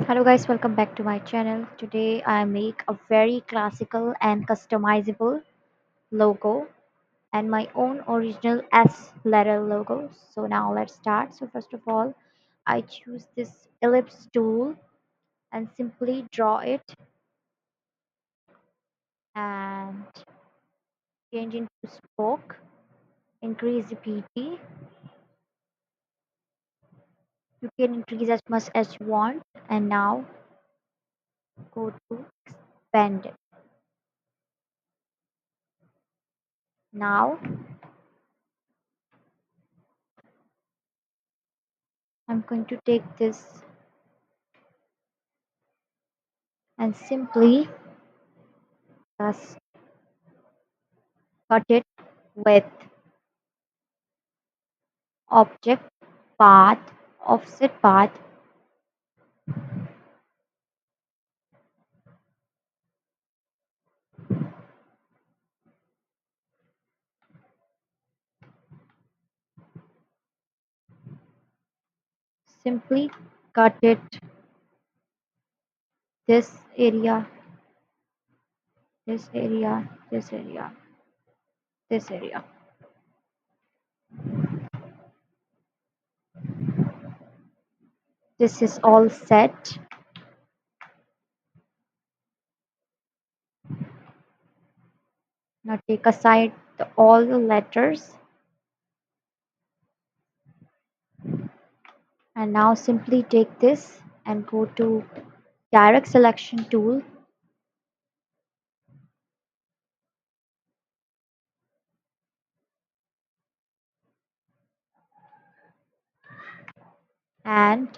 Hello guys, welcome back to my channel. Today I make a very classical and customizable logo and my own original S letter logo. So now let's start. So first of all, I choose this ellipse tool and simply draw it and change into spoke, increase the PT. You can increase as much as you want and now go to expand it. Now I'm going to take this and simply just cut it with object path, offset path, simply cut it this area, this area, this area, this area. This is all set. Now take aside all the letters and now simply take this and go to direct selection tool and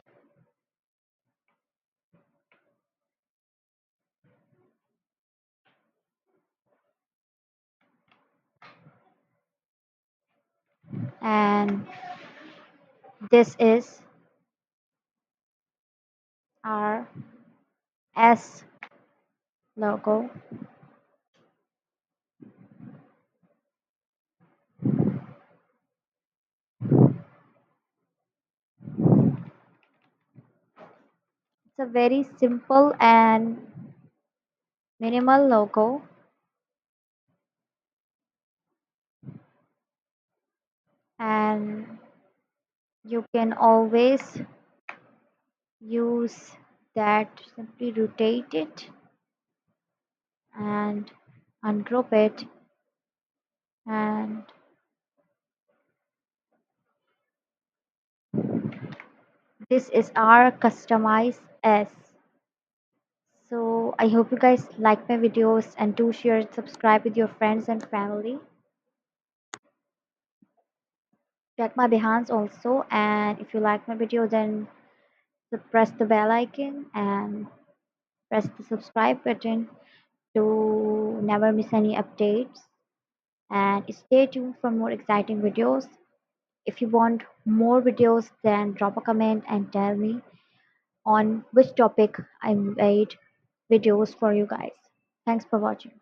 and this is our S logo. It's a very simple and minimal logo and you can always use that, simply rotate it and ungroup it, and this is our customized S. So I hope you guys like my videos and do share and subscribe with your friends and family. Check my Behance also, and if you like my video then press the bell icon and press the subscribe button to never miss any updates, and stay tuned for more exciting videos. If you want more videos, then drop a comment and tell me on which topic I made videos for you guys. Thanks for watching.